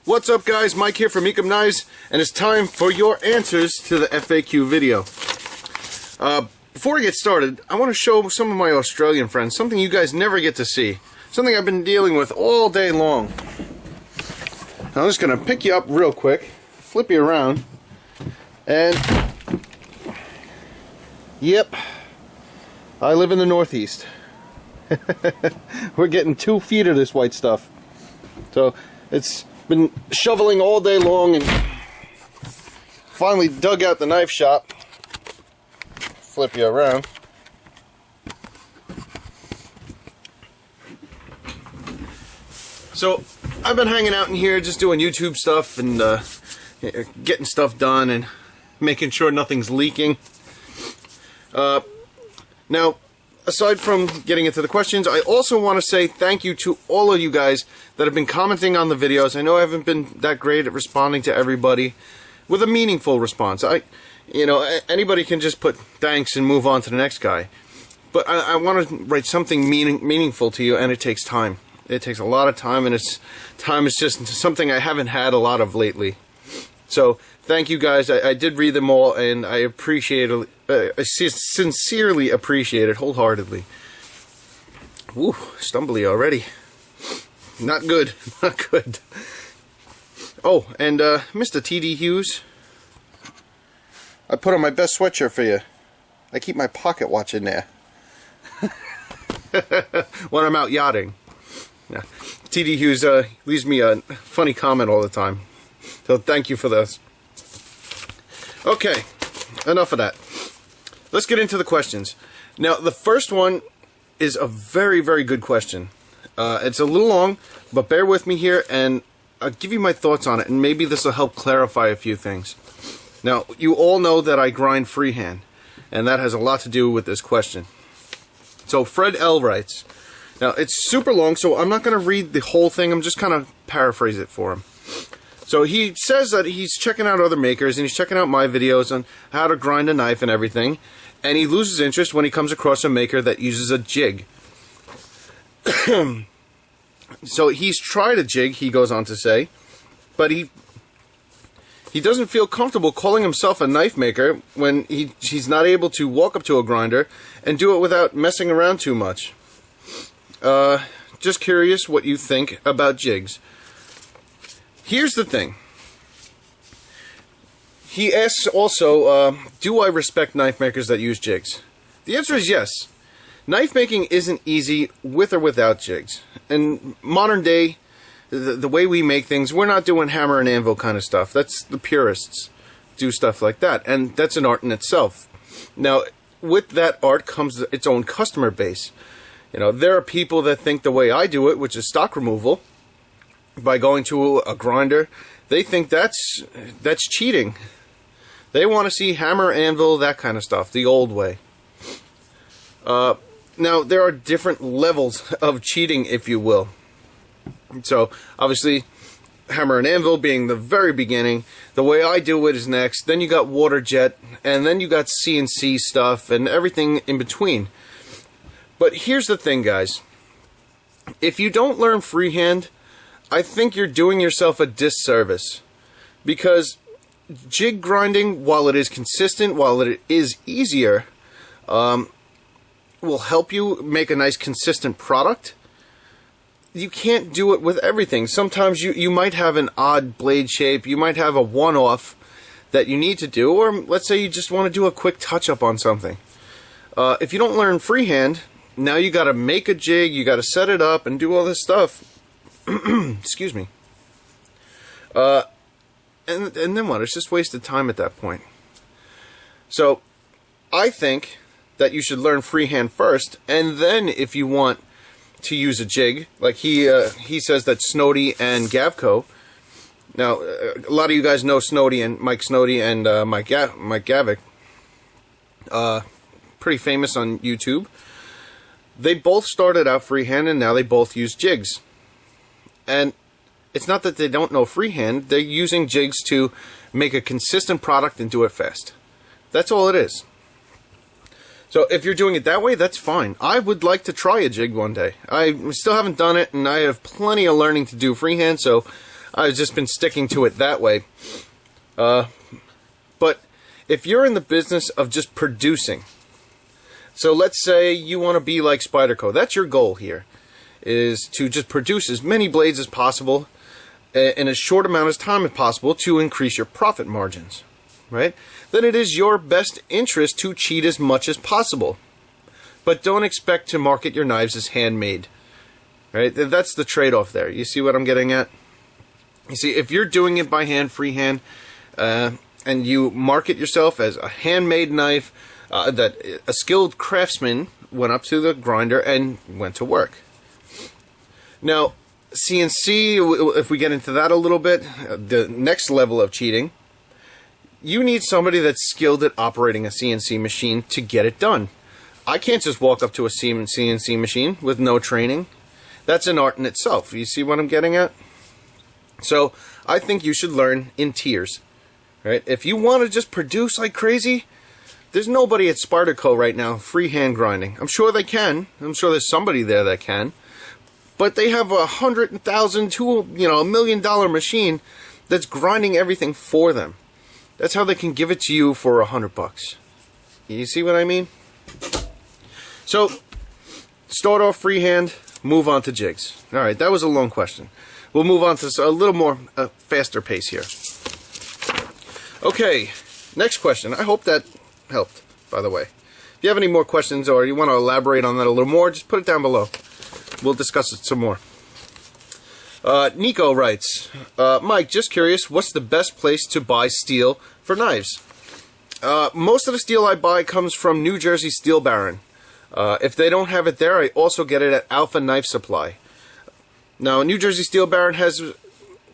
What's up guys, Mike here from Ekim Knives, and it's time for your answers to the FAQ video. Before I get started, I want to show some of my Australian friends something you guys never get to see. Something I've been dealing with all day long. Now, I'm just going to pick you up real quick, flip you around, and yep, I live in the Northeast. We're getting 2 feet of this white stuff. So it's been shoveling all day long and finally dug out the knife shop. Flip you around. So I've been hanging out in here just doing YouTube stuff and getting stuff done and making sure nothing's leaking. Now, aside from getting into the questions, I also want to say thank you to all of you guys that have been commenting on the videos. I know I haven't been that great at responding to everybody with a meaningful response. Anybody can just put thanks and move on to the next guy. But I want to write something meaningful to you, and it takes time. It takes a lot of time, and time is just something I haven't had a lot of lately. So thank you guys. I did read them all, and I appreciate it. I sincerely appreciate it wholeheartedly. Woo, stumbly already. Not good. Not good. Oh, and Mr. T.D. Hughes, I put on my best sweatshirt for you. I keep my pocket watch in there when I'm out yachting. Yeah. T.D. Hughes leaves me a funny comment all the time. So thank you for this. Okay, enough of that. Let's get into the questions. Now, the first one is a very, very good question. It's a little long, but bear with me here, and I'll give you my thoughts on it, and maybe this will help clarify a few things. Now, you all know that I grind freehand, and that has a lot to do with this question. So, Fred L. writes, now, it's super long, so I'm not going to read the whole thing. I'm just kind of paraphrase it for him. So he says that he's checking out other makers, and he's checking out my videos on how to grind a knife and everything, and he loses interest when he comes across a maker that uses a jig. So he's tried a jig, he goes on to say, but he doesn't feel comfortable calling himself a knife maker when he's not able to walk up to a grinder and do it without messing around too much. Just curious what you think about jigs. Here's the thing. He asks also, do I respect knife makers that use jigs? The answer is yes. Knife making isn't easy with or without jigs. In modern day, the way we make things, we're not doing hammer and anvil kind of stuff. That's the purists do stuff like that, and that's an art in itself. Now, with that art comes its own customer base. You know, there are people that think the way I do it, which is stock removal, by going to a grinder. They think that's cheating. They want to see hammer, anvil, that kind of stuff, the old way. Now, there are different levels of cheating, if you will. So, obviously, hammer and anvil being the very beginning. The way I do it is next. Then you got water jet, and then you got CNC stuff, and everything in between. But here's the thing, guys. If you don't learn freehand, I think you're doing yourself a disservice. Because jig grinding, while it is consistent, while it is easier, will help you make a nice consistent product. You can't do it with everything. Sometimes you might have an odd blade shape, you might have a one-off that you need to do, or let's say you just want to do a quick touch-up on something. If you don't learn freehand, now you got to make a jig, you got to set it up and do all this stuff. Excuse me. And then what? It's just wasted time at that point. So, I think that you should learn freehand first, and then if you want to use a jig, like he says that Snody and Gavco. Now, a lot of you guys know Snody and Mike Snody and Mike Gavick. Pretty famous on YouTube. They both started out freehand, and now they both use jigs. And it's not that they don't know freehand, they're using jigs to make a consistent product and do it fast. That's all it is. So if you're doing it that way, that's fine. I would like to try a jig one day. I still haven't done it, and I have plenty of learning to do freehand, so I've just been sticking to it that way. But if you're in the business of just producing, so let's say you want to be like Spyderco, that's your goal here, is to just produce as many blades as possible in as short amount of time as possible to increase your profit margins, right? Then it is your best interest to cheat as much as possible. But don't expect to market your knives as handmade, right? That's the trade-off there. You see what I'm getting at? You see, if you're doing it by hand, freehand, and you market yourself as a handmade knife, that a skilled craftsman went up to the grinder and went to work. Now, CNC, if we get into that a little bit, the next level of cheating, you need somebody that's skilled at operating a CNC machine to get it done. I can't just walk up to a CNC machine with no training. That's an art in itself. You see what I'm getting at? So I think you should learn in tiers, right? If you want to just produce like crazy, there's nobody at Spyderco right now freehand grinding. I'm sure they can. I'm sure there's somebody there that can. But they have $100,000 to $1 million machine that's grinding everything for them. That's how they can give it to you for $100. You see what I mean? So start off freehand, move on to jigs. All right, that was a long question. We'll move on to a little more faster pace here. Okay, next question. I hope that helped, by the way. If you have any more questions or you want to elaborate on that a little more, just put it down below. We'll discuss it some more. Nico writes, Mike, just curious, what's the best place to buy steel for knives? Most of the steel I buy comes from New Jersey Steel Baron. If they don't have it there, I also get it at Alpha Knife Supply. Now, New Jersey Steel Baron has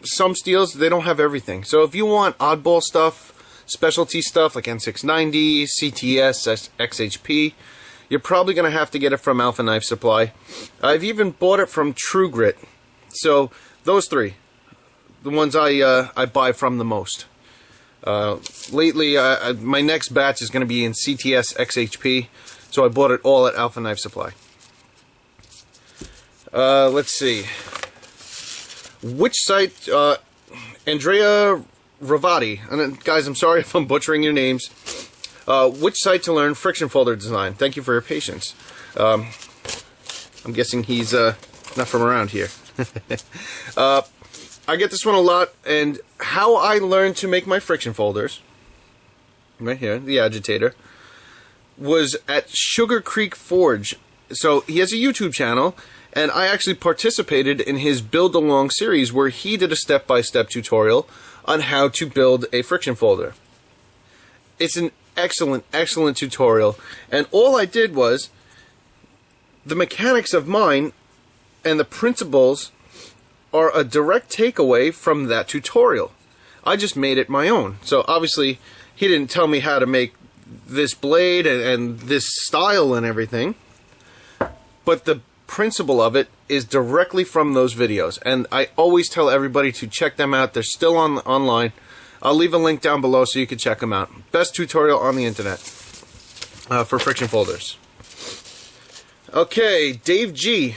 some steels, they don't have everything. So if you want oddball stuff, specialty stuff like N690, CTS, XHP, you're probably going to have to get it from Alpha Knife Supply. I've even bought it from True Grit. So those three, the ones I buy from the most. Lately, my next batch is going to be in CTS XHP, so I bought it all at Alpha Knife Supply. Let's see. Which site? Andrea Ravati. And guys, I'm sorry if I'm butchering your names. Which site to learn friction folder design? Thank you for your patience. I'm guessing he's not from around here. I get this one a lot, and how I learned to make my friction folders, right here, the agitator, was at Sugar Creek Forge. So he has a YouTube channel, and I actually participated in his Build Along series where he did a step-by-step tutorial on how to build a friction folder. It's an excellent, excellent tutorial, and all I did was the mechanics of mine and the principles are a direct takeaway from that tutorial. I just made it my own. So obviously he didn't tell me how to make this blade and this style and everything, but the principle of it is directly from those videos, and I always tell everybody to check them out. They're still online. I'll leave a link down below so you can check them out. Best tutorial on the internet for friction folders. Okay, Dave G.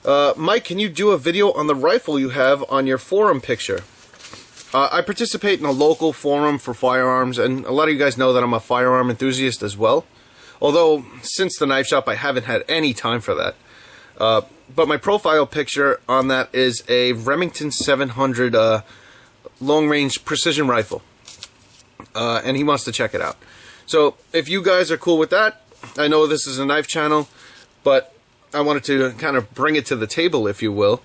Mike, can you do a video on the rifle you have on your forum picture? I participate in a local forum for firearms, and a lot of you guys know that I'm a firearm enthusiast as well. Although, since the knife shop, I haven't had any time for that. But my profile picture on that is a Remington 700 long-range precision rifle. And he wants to check it out. So, if you guys are cool with that, I know this is a knife channel, but I wanted to kind of bring it to the table, if you will,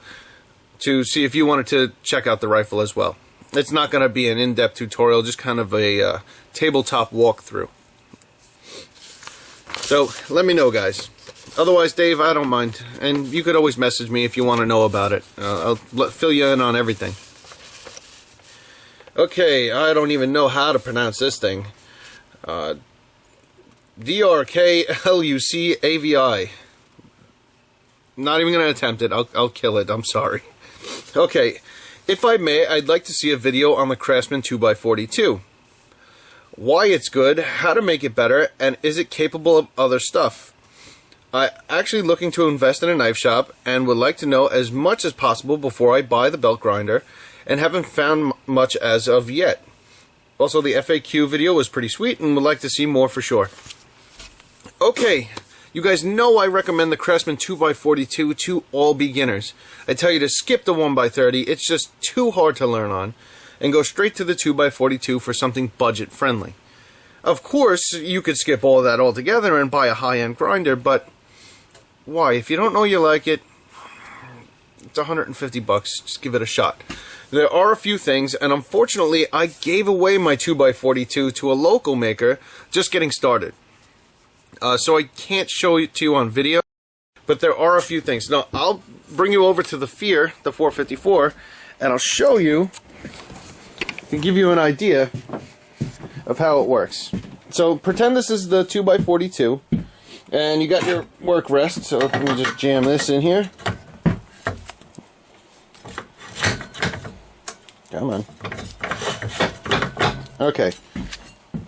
to see if you wanted to check out the rifle as well. It's not going to be an in-depth tutorial, just kind of a tabletop walkthrough. So, let me know, guys. Otherwise, Dave, I don't mind. And you could always message me if you want to know about it. I'll fill you in on everything. Okay, I don't even know how to pronounce this thing. DRKLUCAVI. Not even going to attempt it. I'll kill it. I'm sorry. Okay, if I may, I'd like to see a video on the Craftsman 2x42. Why it's good, how to make it better, and is it capable of other stuff? I'm actually looking to invest in a knife shop and would like to know as much as possible before I buy the belt grinder and haven't found much as of yet. Also, the FAQ video was pretty sweet and would like to see more for sure. Okay, you guys know I recommend the Craftsman 2x42 to all beginners. I tell you to skip the 1x30, it's just too hard to learn on, and go straight to the 2x42 for something budget friendly. Of course, you could skip all that altogether and buy a high-end grinder, but why? If you don't know you like it, it's 150 bucks. Just give it a shot. There are a few things, and unfortunately, I gave away my 2x42 to a local maker just getting started. So I can't show it to you on video, but there are a few things. Now, I'll bring you over to the Fear, the 454, and I'll show you and give you an idea of how it works. So pretend this is the 2x42, and you got your work rest, so let me just jam this in here. Come on. Okay.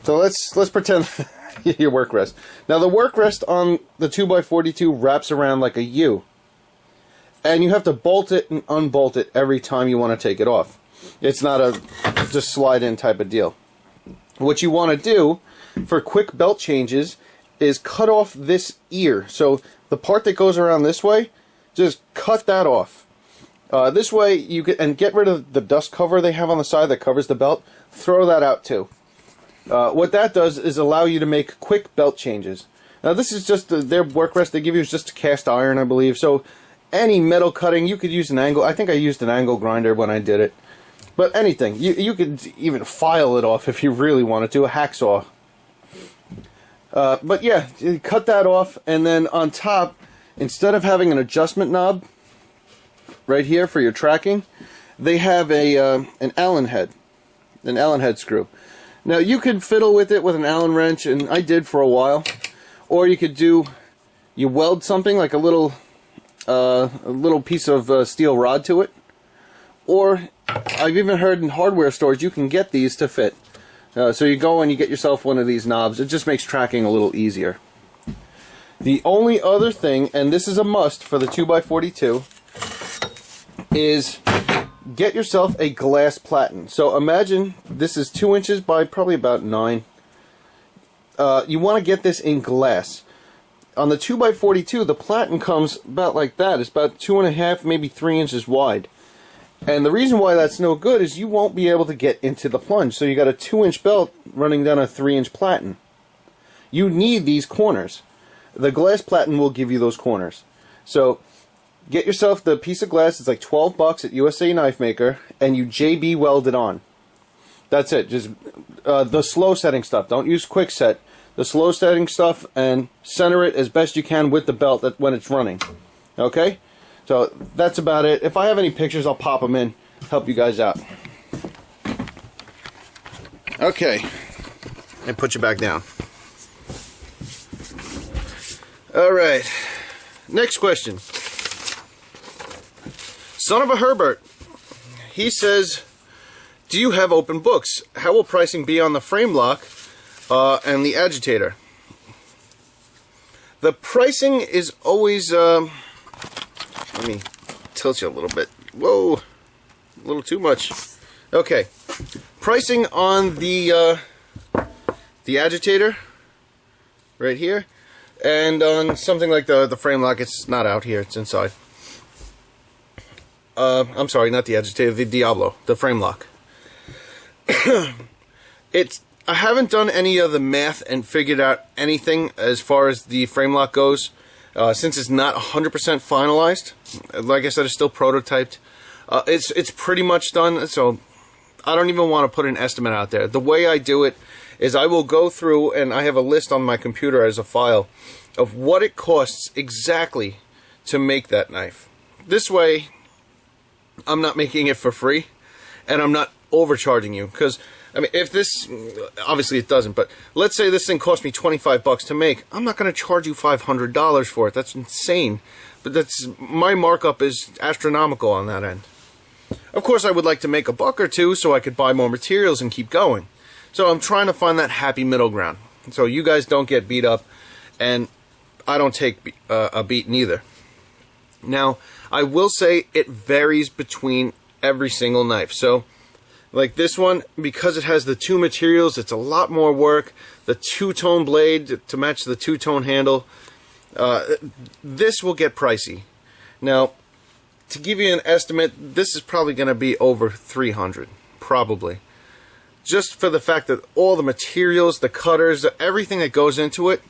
So let's pretend your work rest. Now the work rest on the 2x42 wraps around like a U. And you have to bolt it and unbolt it every time you want to take it off. It's not a just slide in type of deal. What you want to do for quick belt changes is cut off this ear. So the part that goes around this way, just cut that off. This way you get rid of the dust cover they have on the side that covers the belt. Throw that out too. What that does is allow you to make quick belt changes. Now this is just their work rest they give you is just cast iron, I believe. So any metal cutting, you could use an angle. I think I used an angle grinder when I did it. But anything, you could even file it off if you really wanted to, a hacksaw. But yeah, you cut that off, and then on top, instead of having an adjustment knob right here for your tracking, they have an Allen head screw. Now you could fiddle with it with an Allen wrench, and I did for a while, or you could you weld something like a little piece of steel rod to it, or I've even heard in hardware stores you can get these to fit. So you go and you get yourself one of these knobs. It just makes tracking a little easier. The only other thing, and this is a must for the 2x42, is get yourself a glass platen. So imagine this is 2 inches by probably about 9. You want to get this in glass. On the 2x42, the platen comes about like that. It's about 2.5, maybe 3 inches wide. And the reason why that's no good is you won't be able to get into the plunge. So you got a 2-inch belt running down a 3-inch platen. You need these corners. The glass platen will give you those corners. So get yourself the piece of glass. It's like 12 bucks at USA Knife Maker, and you JB weld it on. That's it. Just the slow setting stuff. Don't use quick set. The slow setting stuff, and center it as best you can with the belt when it's running. Okay? So that's about it. If I have any pictures, I'll pop them in, help you guys out. Okay, and put you back down. All right, next question. Son of a Herbert, he says, do you have open books? How will pricing be on the frame lock and the agitator? The pricing is always... let me tilt you a little bit. Whoa, a little too much. Okay, pricing on the agitator right here, and on something like the frame lock. It's not out here; it's inside. I'm sorry, not the agitator, the Diablo, the frame lock. I haven't done any of the math and figured out anything as far as the frame lock goes. Since it's not 100% finalized, like I said, it's still prototyped. It's pretty much done, so I don't even want to put an estimate out there. The way I do it is I will go through, and I have a list on my computer as a file of what it costs exactly to make that knife. This way, I'm not making it for free, and I'm not overcharging you, because I mean, if this, obviously it doesn't, but let's say this thing cost me 25 bucks to make. I'm not going to charge you $500 for it. That's insane. But my markup is astronomical on that end. Of course, I would like to make a buck or two so I could buy more materials and keep going. So I'm trying to find that happy middle ground. So you guys don't get beat up, and I don't take a beat neither. Now, I will say it varies between every single knife. So like this one, because it has the two materials, it's a lot more work. The two-tone blade to match the two-tone handle. This will get pricey. Now, to give you an estimate, this is probably going to be over $300, probably. Just for the fact that all the materials, the cutters, everything that goes into it,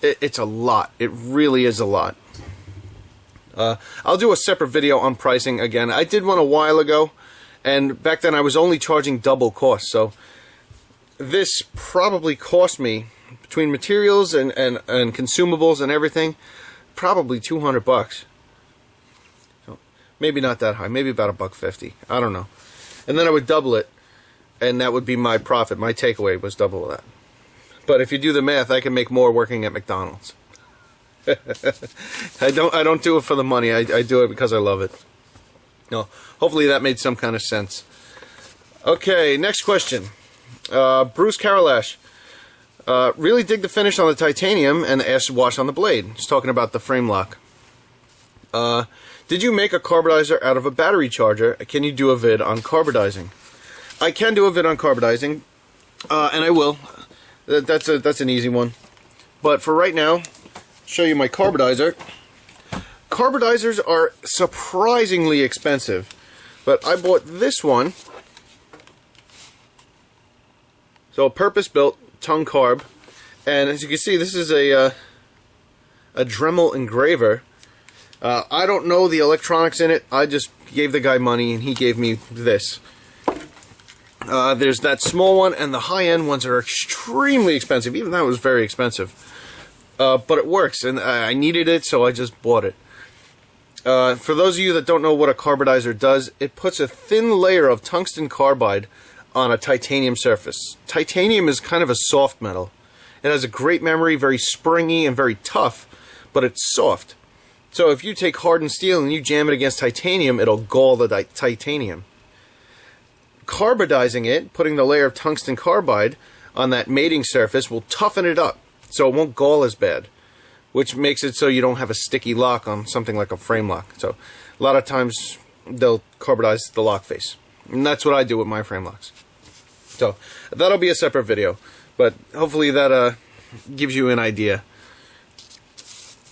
it's a lot. It really is a lot. I'll do a separate video on pricing again. I did one a while ago, and back then I was only charging double cost. So this probably cost me, between materials and consumables and everything, probably $200. So maybe not that high, maybe about $150. I don't know. And then I would double it, and that would be my profit. My takeaway was double that. But if you do the math, I can make more working at McDonald's. I don't do it for the money. I do it because I love it. No, hopefully that made some kind of sense. Okay, next question. Bruce Carolash. Really dig the finish on the titanium and the acid wash on the blade. He's talking about the frame lock. Did you make a carbonizer out of a battery charger? Can you do a vid on carbonizing? I can do a vid on carbonizing, and I will. That's an easy one. But for right now, show you my carbonizer. Carbonizers are surprisingly expensive, but I bought this one. So a purpose-built tongue carb, and as you can see, this is a Dremel engraver. I don't know the electronics in it. I just gave the guy money, and he gave me this. There's that small one, and the high-end ones are extremely expensive. Even that was very expensive. But it works, and I needed it, so I just bought it. For those of you that don't know what a carbonizer does, it puts a thin layer of tungsten carbide on a titanium surface. Titanium is kind of a soft metal. It has a great memory, very springy and very tough, but it's soft. So if you take hardened steel and you jam it against titanium, it'll gall the titanium. Carbonizing it, putting the layer of tungsten carbide on that mating surface, will toughen it up, so it won't gall as bad, which makes it so you don't have a sticky lock on something like a frame lock. So a lot of times they'll carbonize the lock face, and that's what I do with my frame locks. So that'll be a separate video, but hopefully that gives you an idea.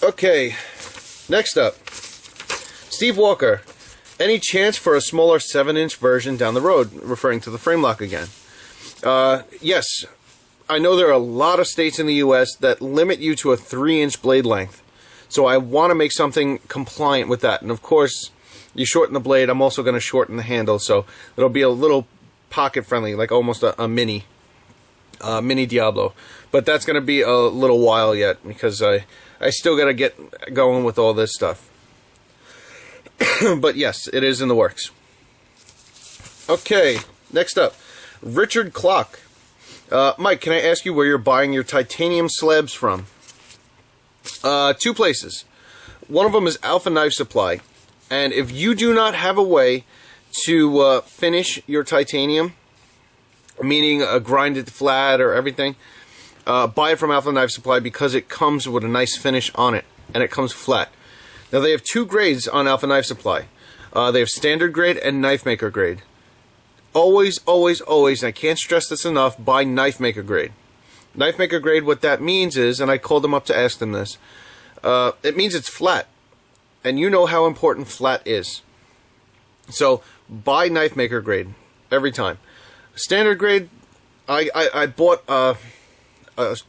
Okay, next up, Steve Walker. Any chance for a smaller 7-inch version down the road, referring to the frame lock again? Yes. I know there are a lot of states in the U.S. that limit you to a 3-inch blade length. So I want to make something compliant with that. And of course, you shorten the blade, I'm also going to shorten the handle, so it'll be a little pocket-friendly, like almost a mini Diablo. But that's going to be a little while yet, because I still got to get going with all this stuff. But yes, it is in the works. Okay, next up, Richard Clock. Mike, can I ask you where you're buying your titanium slabs from? Two places. One of them is Alpha Knife Supply. And if you do not have a way to finish your titanium, meaning grind it flat or everything, buy it from Alpha Knife Supply, because it comes with a nice finish on it, and it comes flat. Now, they have two grades on Alpha Knife Supply. They have standard grade and knife maker grade. Always, always, always, and I can't stress this enough, buy knife maker grade. Knife maker grade, what that means is, and I called them up to ask them this, it means it's flat. And you know how important flat is. So, buy knife maker grade every time. Standard grade, I bought a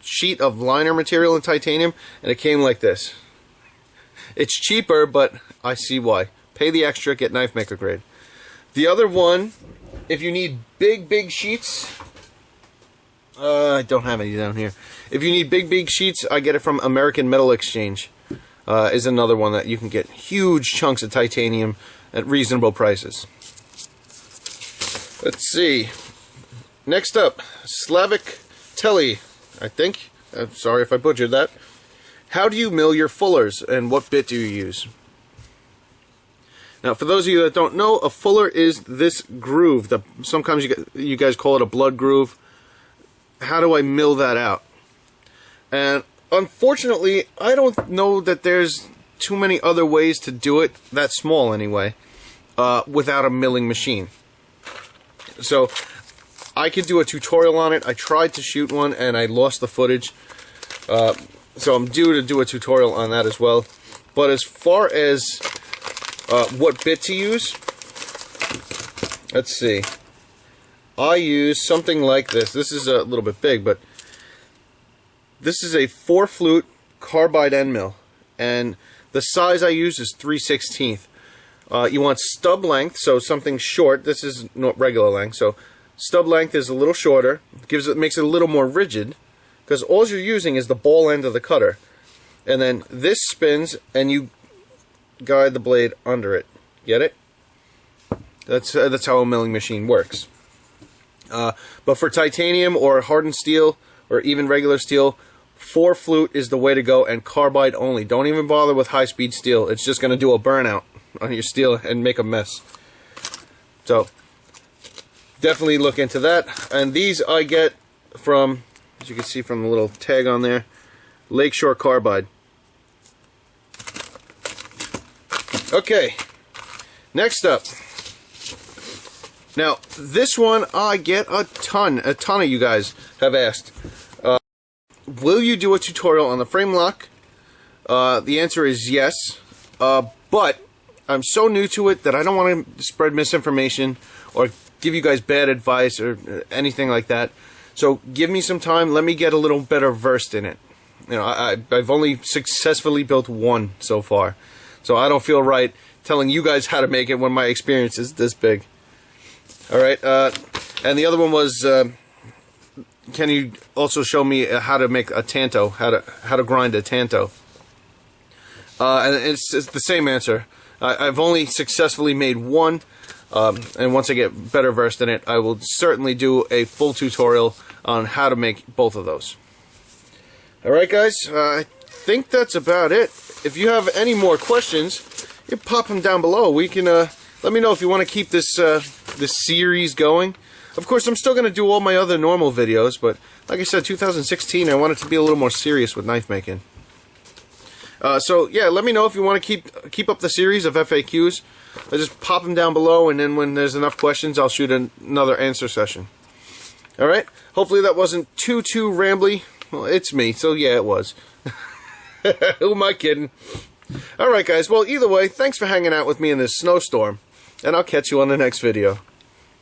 sheet of liner material in titanium, and it came like this. It's cheaper, but I see why. Pay the extra, get knife maker grade. The other one, if you need big sheets, I don't have any down here. If you need big sheets, I get it from American Metal Exchange. Is another one that you can get huge chunks of titanium at reasonable prices. Let's see. Next up, Slavic Telly, I think. I'm sorry if I butchered that. How do you mill your fullers, and what bit do you use? Now, for those of you that don't know, a fuller is this groove. Sometimes you guys call it a blood groove. How do I mill that out? And unfortunately, I don't know that there's too many other ways to do it, that small anyway. without a milling machine. So I could do a tutorial on it. I tried to shoot one and I lost the footage. So I'm due to do a tutorial on that as well. But as far as what bit to use, let's see. I use something like this. This is a little bit big, but this is a 4-flute carbide end mill. And the size I use is 3/16. You want stub length, so something short. This is not regular length, so stub length is a little shorter. Makes it a little more rigid, because all you're using is the ball end of the cutter. And then this spins, and you guide the blade under it. Get it? That's how a milling machine works. But for titanium or hardened steel, or even regular steel, 4-flute is the way to go, and carbide only. Don't even bother with high-speed steel. It's just going to do a burnout on your steel and make a mess. So definitely look into that. And these I get from, as you can see from the little tag on there, Lakeshore Carbide. Okay, next up. Now this one I get a ton of you guys have asked. Will you do a tutorial on the frame lock? The answer is yes, but I'm so new to it that I don't want to spread misinformation or give you guys bad advice or anything like that. So give me some time. Let me get a little better versed in it. You know, I've only successfully built one so far, so I don't feel right telling you guys how to make it when my experience is this big. All right, and the other one was, can you also show me how to make a tanto, how to grind a tanto? And it's the same answer. I've only successfully made one, and once I get better versed in it, I will certainly do a full tutorial on how to make both of those. Alright guys, I think that's about it. If you have any more questions, you pop them down below. We can, let me know if you want to keep this, this series going. Of course, I'm still going to do all my other normal videos, but like I said, 2016, I wanted to be a little more serious with knife making. So yeah, let me know if you want to keep up the series of FAQs. I just pop them down below, and then when there's enough questions, I'll shoot another answer session. Alright? Hopefully that wasn't too rambly. Well, it's me, so yeah, it was. Who am I kidding? Alright guys, well either way, thanks for hanging out with me in this snowstorm, and I'll catch you on the next video.